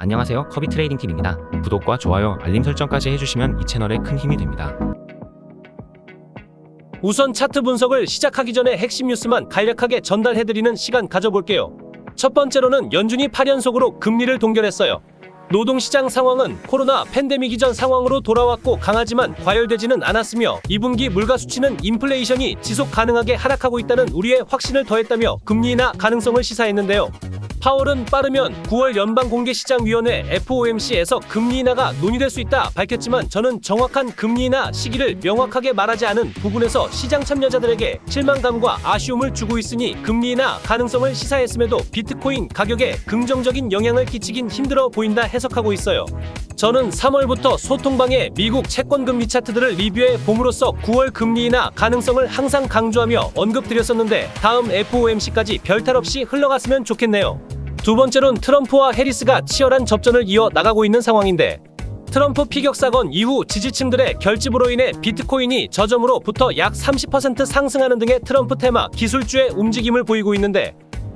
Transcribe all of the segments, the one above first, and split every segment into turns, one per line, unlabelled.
안녕하세요, 커비 트레이딩 팀입니다. 구독과 좋아요, 알림 설정까지 해주시면 이 채널에 큰 힘이 됩니다.
우선 차트 분석을 시작하기 전에 핵심 뉴스만 간략하게 전달해드리는 시간 가져볼게요. 첫 번째로는 연준이 8연속으로 금리를 동결했어요. 노동시장 상황은 코로나 팬데믹 이전 상황으로 돌아왔고 강하지만 과열되지는 않았으며 2분기 물가 수치는 인플레이션이 지속 가능하게 하락하고 있다는 우리의 확신을 더했다며 금리 인하 가능성을 시사했는데요. 파월은 빠르면 9월 연방공개시장위원회 FOMC에서 금리 인하가 논의될 수 있다 밝혔지만 저는 정확한 금리 인하 시기를 명확하게 말하지 않은 부분에서 시장 참여자들에게 실망감과 아쉬움을 주고 있으니 금리 인하 가능성을 시사했음에도 비트코인 가격에 긍정적인 영향을 끼치긴 힘들어 보인다 해석하고 있어요. 저는 3월부터 소통방에 미국 채권금리 차트들을 리뷰해 봄으로써 9월 금리 인하 가능성을 항상 강조하며 언급드렸었는데 다음 FOMC까지 별탈 없이 흘러갔으면 좋겠네요. 두 번째로는 트럼프와 해리스가 치열한 접전을 이어 나가고 있는 상황인데 트럼프 피격 사건 이후 지지층들의 결집으로 인해 비트코인이 저점으로부터 약 30% 상승하는 등의 트럼프 테마 기술주의 움직임을 보이고 있는데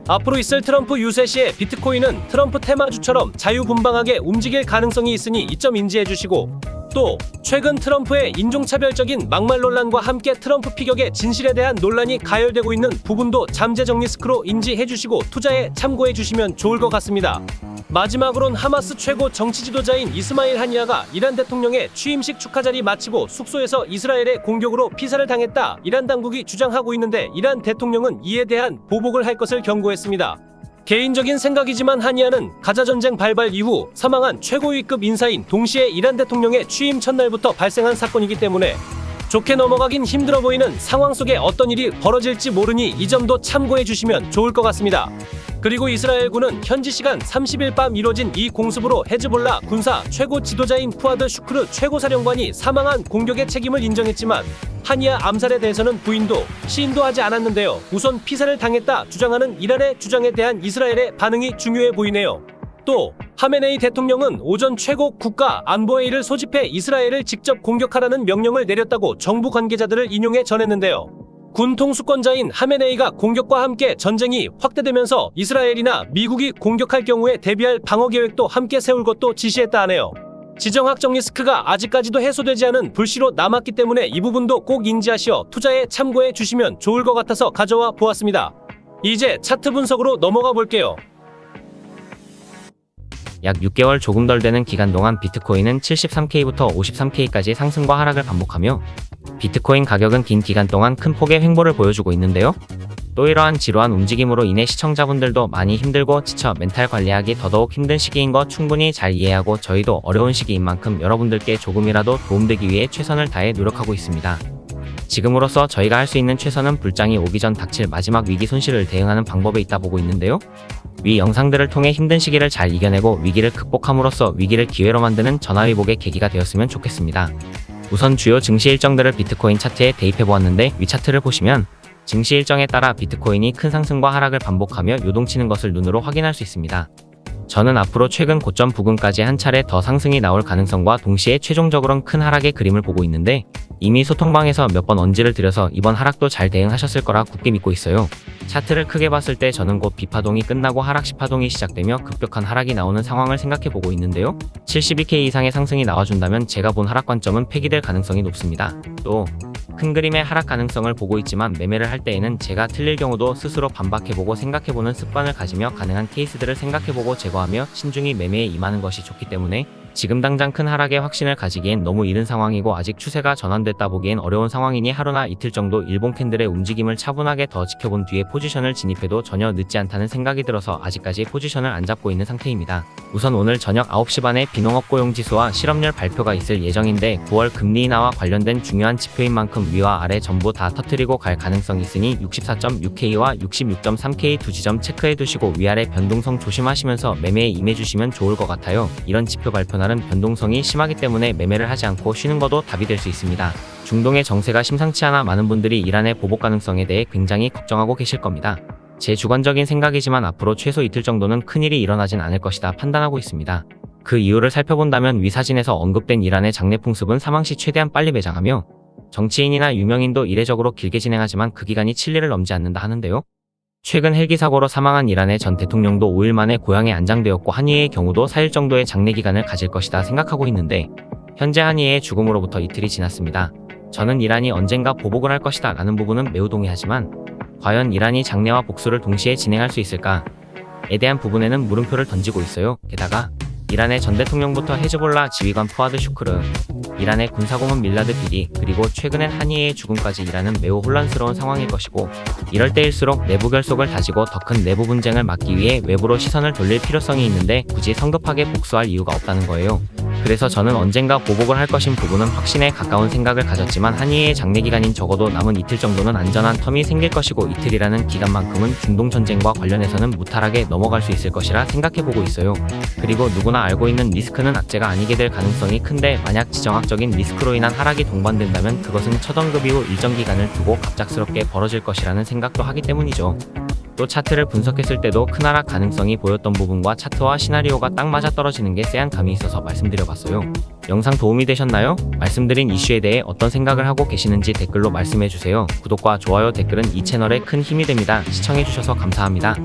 앞으로 있을 트럼프 유세 시에 비트코인은 트럼프 테마주처럼 자유분방하게 움직일 가능성이 있으니 이 점 인지해주시고 또 최근 트럼프의 인종차별적인 막말 논란과 함께 트럼프 피격의 진실에 대한 논란이 가열되고 있는 부분도 잠재 정리스크로 인지해주시고 투자에 참고해주시면 좋을 것 같습니다. 마지막으론 하마스 최고 정치 지도자인 이스마일 하니아가 이란 대통령의 취임식 축하 자리 마치고 숙소에서 이스라엘의 공격으로 피살을 당했다 이란 당국이 주장하고 있는데 이란 대통령은 이에 대한 보복을 할 것을 경고했습니다. 개인적인 생각이지만 하니아는 가자전쟁 발발 이후 사망한 최고위급 인사인 동시에 이란 대통령의 취임 첫날부터 발생한 사건이기 때문에 좋게 넘어가긴 힘들어 보이는 상황 속에 어떤 일이 벌어질지 모르니 이 점도 참고해 주시면 좋을 것 같습니다. 그리고 이스라엘군은 현지 시간 30일 밤 이뤄진 이 공습으로 헤즈볼라 군사 최고 지도자인 푸아드 슈크르 최고사령관이 사망한 공격의 책임을 인정했지만 하니아 암살에 대해서는 부인도 시인도 하지 않았는데요. 우선 피살을 당했다 주장하는 이란의 주장에 대한 이스라엘의 반응이 중요해 보이네요. 또 하메네이 대통령은 오전 최고 국가안보회의를 소집해 이스라엘을 직접 공격하라는 명령을 내렸다고 정부 관계자들을 인용해 전했는데요. 군 통수권자인 하메네이가 공격과 함께 전쟁이 확대되면서 이스라엘이나 미국이 공격할 경우에 대비할 방어 계획도 함께 세울 것도 지시했다 하네요. 지정학적 리스크가 아직까지도 해소되지 않은 불씨로 남았기 때문에 이 부분도 꼭 인지하시어 투자에 참고해 주시면 좋을 것 같아서 가져와 보았습니다. 이제 차트 분석으로 넘어가 볼게요.
약 6개월 조금 덜 되는 기간 동안 비트코인은 73K부터 53K까지 상승과 하락을 반복하며 비트코인 가격은 긴 기간 동안 큰 폭의 횡보를 보여주고 있는데요. 또 이러한 지루한 움직임으로 인해 시청자분들도 많이 힘들고 지쳐 멘탈 관리하기 더더욱 힘든 시기인 거 충분히 잘 이해하고 저희도 어려운 시기인 만큼 여러분들께 조금이라도 도움되기 위해 최선을 다해 노력하고 있습니다. 지금으로서 저희가 할 수 있는 최선은 불장이 오기 전 닥칠 마지막 위기 손실을 대응하는 방법에 있다 보고 있는데요. 위 영상들을 통해 힘든 시기를 잘 이겨내고 위기를 극복함으로써 위기를 기회로 만드는 전화위복의 계기가 되었으면 좋겠습니다. 우선 주요 증시 일정들을 비트코인 차트에 대입해보았는데 위 차트를 보시면 증시 일정에 따라 비트코인이 큰 상승과 하락을 반복하며 요동치는 것을 눈으로 확인할 수 있습니다. 저는 앞으로 최근 고점 부근까지 한 차례 더 상승이 나올 가능성과 동시에 최종적으로는 큰 하락의 그림을 보고 있는데 이미 소통방에서 몇 번 언지를 드려서 이번 하락도 잘 대응하셨을 거라 굳게 믿고 있어요. 차트를 크게 봤을 때 저는 곧 B파동이 끝나고 하락 C파동이 시작되며 급격한 하락이 나오는 상황을 생각해 보고 있는데요. 72K 이상의 상승이 나와준다면 제가 본 하락 관점은 폐기될 가능성이 높습니다. 또 큰 그림의 하락 가능성을 보고 있지만 매매를 할 때에는 제가 틀릴 경우도 스스로 반박해보고 생각해보는 습관을 가지며 가능한 케이스들을 생각해보고 제거하며 신중히 매매에 임하는 것이 좋기 때문에 지금 당장 큰 하락의 확신을 가지기엔 너무 이른 상황이고 아직 추세가 전환됐다 보기엔 어려운 상황이니 하루나 이틀 정도 일본 캔들의 움직임을 차분하게 더 지켜본 뒤에 포지션을 진입해도 전혀 늦지 않다는 생각이 들어서 아직까지 포지션을 안 잡고 있는 상태입니다. 우선 오늘 저녁 9시 반에 비농업 고용지수와 실업률 발표가 있을 예정인데 9월 금리 인하와 관련된 중요한 지표인 만큼 위와 아래 전부 다 터뜨리고 갈 가능성이 있으니 64.6K와 66.3K 두 지점 체크해 두시고 위아래 변동성 조심하시면서 매매에 임해주시면 좋을 것 같아요. 이런 지표 발표날은 변동성이 심하기 때문에 매매를 하지 않고 쉬는 것도 답이 될 수 있습니다. 중동의 정세가 심상치 않아 많은 분들이 이란의 보복 가능성에 대해 굉장히 걱정하고 계실 겁니다. 제 주관적인 생각이지만 앞으로 최소 이틀 정도는 큰일이 일어나진 않을 것이다 판단하고 있습니다. 그 이유를 살펴본다면 위 사진에서 언급된 이란의 장례 풍습은 사망시 최대한 빨리 매장하며 정치인이나 유명인도 이례적으로 길게 진행하지만 그 기간이 7일을 넘지 않는다 하는데요. 최근 헬기 사고로 사망한 이란의 전 대통령도 5일 만에 고향에 안장되었고 한이의 경우도 4일 정도의 장례 기간을 가질 것이다 생각하고 있는데 현재 한이의 죽음으로부터 이틀이 지났습니다. 저는 이란이 언젠가 보복을 할 것이다 라는 부분은 매우 동의하지만 과연 이란이 장례와 복수를 동시에 진행할 수 있을까에 대한 부분에는 물음표를 던지고 있어요. 게다가 이란의 전 대통령부터 헤즈볼라 지휘관 푸아드 슈크르, 이란의 군사고문 밀라드 비리, 그리고 최근엔 한이의 죽음까지 이란은 매우 혼란스러운 상황일 것이고 이럴 때일수록 내부 결속을 다지고 더 큰 내부 분쟁을 막기 위해 외부로 시선을 돌릴 필요성이 있는데 굳이 성급하게 복수할 이유가 없다는 거예요. 그래서 저는 언젠가 보복을 할 것인 부분은 확신에 가까운 생각을 가졌지만 한이의 장례 기간인 적어도 남은 이틀 정도는 안전한 텀이 생길 것이고 이틀이라는 기간만큼은 중동전쟁과 관련해서는 무탈하게 넘어갈 수 있을 것이라 생각해보고 있어요. 그리고 누구나 알고 있는 리스크는 악재가 아니게 될 가능성이 큰데 만약 지정학적인 리스크로 인한 하락이 동반된다면 그것은 첫 언급 이후 일정 기간을 두고 갑작스럽게 벌어질 것이라는 생각도 하기 때문이죠. 또 차트를 분석했을 때도 큰 하락 가능성이 보였던 부분과 차트와 시나리오가 딱 맞아 떨어지는 게 쎄한 감이 있어서 말씀드려봤어요. 영상 도움이 되셨나요? 말씀드린 이슈에 대해 어떤 생각을 하고 계시는지 댓글로 말씀해주세요. 구독과 좋아요, 댓글은 이 채널에 큰 힘이 됩니다. 시청해주셔서 감사합니다.